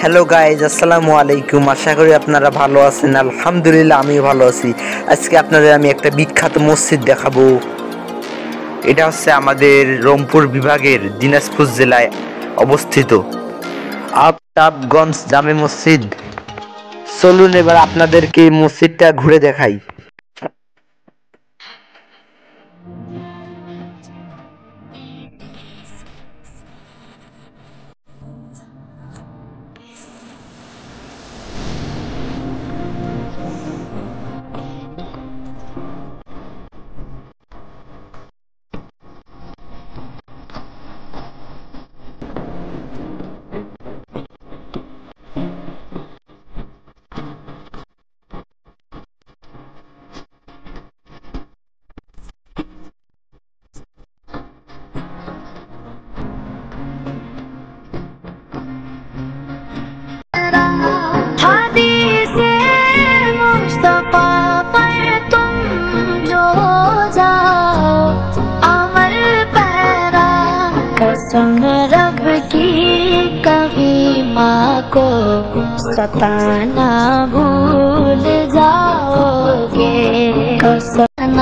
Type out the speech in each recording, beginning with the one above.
Hello guys, আসসালামু আলাইকুম। আশা করি আপনারা ভালো আছেন। আলহামদুলিল্লাহ আমিও ভালো আছি। আজকে আপনাদের আমি একটা বিখ্যাত মসজিদ দেখাবো। এটা হচ্ছে আমাদের রংপুর বিভাগের দিনাজপুর জেলায় অবস্থিত আফতাবগঞ্জ জামে মসজিদ। চলুন এবার আপনাদেরকে মসজিদটা ঘুরে দেখাই। कसम रब की कभी माँ को सताना भूल जाओगे, कसम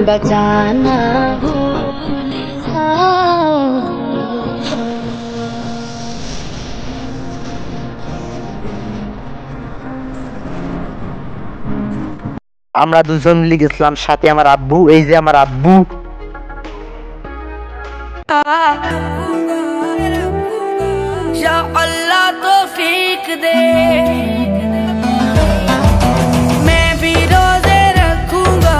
बचाना भूल जाओगे। আমরা দুজন মিলে গেছিলাম, সাথে আমার আব্বু। এই যে আমার আব্বু। या अल्लाह तौफीक दे, मैं भी रोजे रखूंगा।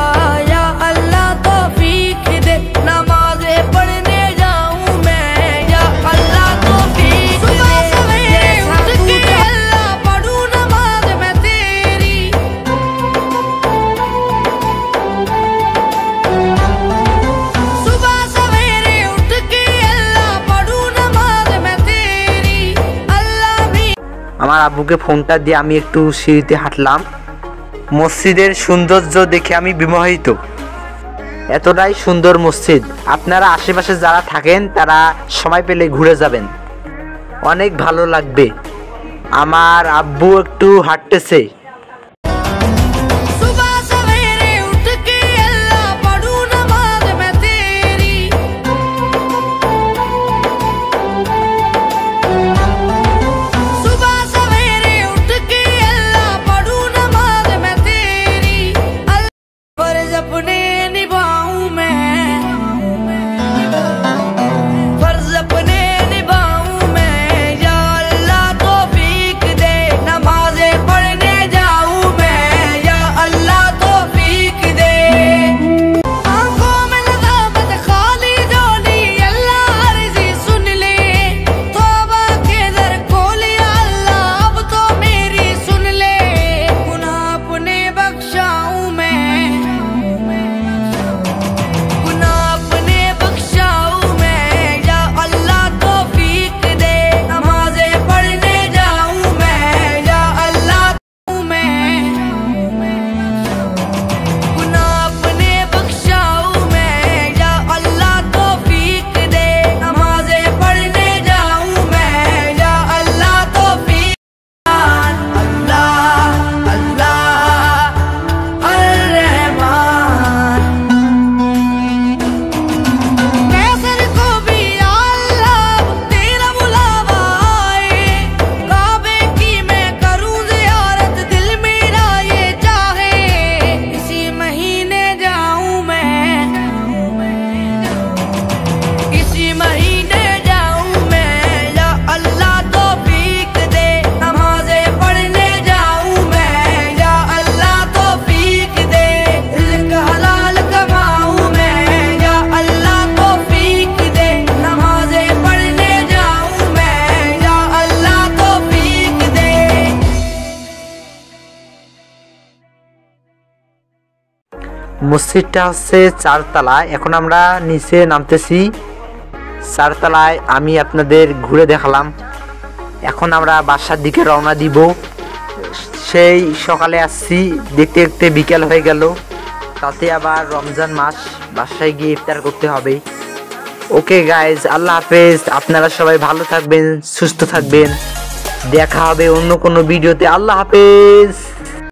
या अल्लाह तौफीक दे, नमाज़े पढ़ने जाऊं मैं। या अल्लाह तौफीक दे, सवेरे उठ के अल्लाह पढ़ूं नमाज मैं तेरी। सुबह सवेरे उठ के अल्लाह पढ़ूं नमाज मैं तेरी। अल्लाह भी আমার আব্বুকে ফোনটা দিয়ে আমি একটু সিঁড়িতে হাঁটলাম। মসজিদের সৌন্দর্য দেখে আমি বিমোহিত। এতটাই সুন্দর মসজিদ। আপনারা আশেপাশে যারা থাকেন তারা সময় পেলে ঘুরে যাবেন, অনেক ভালো লাগবে। আমার আব্বু একটু হাঁটতেছে। सुबह सवेरे उठ के अल्लाह पढ़ूं नमाज मैं तेरी। सुबह सवेरे उठ के अल्लाह पढ़ूं नमाज मैं तेरी। फर्ज अपने निभाऊं मैं, फर्ज अपने निभाऊं मैं। या अल्लाह तौफीक दे, नमाज़ें पढ़ने जाऊं मैं। या अल्लाह तौफीक दे, आंखों में नदामत खाली झोली। अल्लाह अर्जी सुन ले, तौबा के दर खोली। अल्लाह अब तो मेरी सुन ले, गुनाह अपने बख्शाऊं मैं, गुनाह अपने बख्शाऊं मैं। या अल्लाह तौफीक दे, नमाज़ें पढ़ने जाऊं मैं। या अल्लाह मैं गुनाह अपने बख्शाऊं मैं। या अल्लाह तौफीक दे, नमाज़ें पढ़ने जाऊं मैं। या अल्लाह तौफीक। अल्लाह अल्लाह अर्रहमान, कैसर को भी अल्लाह तेरा बुलावा आए। काबे की मैं करूं ज़ियारत, दिल मेरा ये चाहे। इसी महीने जाऊं मैं, इसी महीने जाऊं मैं। या अल्लाह तौफीक दे, नमाज़ें पढ़ने जाऊं मैं। या अल्लाह तौफीक दे, रिज़्क़ हलाल कमाऊं मैं। या अल्लाह तौफीक दे, नमाज़ें पढ़ने जाऊं मैं। या अल्लाह तौफीक दे। মসজিদটা হচ্ছে চারতলায়। এখন আমরা নিচে নামতেছি। চারতলায় আমি আপনাদের ঘুরে দেখালাম। এখন আমরা বাসার দিকে রওনা দিব। সেই সকালে আসছি, দেখতে দেখতে বিকেল হয়ে গেল। তাতে আবার রমজান মাস, বাসায় গিয়ে ইফতার করতে হবে। ওকে গাইজ, আল্লাহ হাফেজ। আপনারা সবাই ভালো থাকবেন, সুস্থ থাকবেন। দেখা হবে অন্য কোনো ভিডিওতে। আল্লাহ হাফেজ।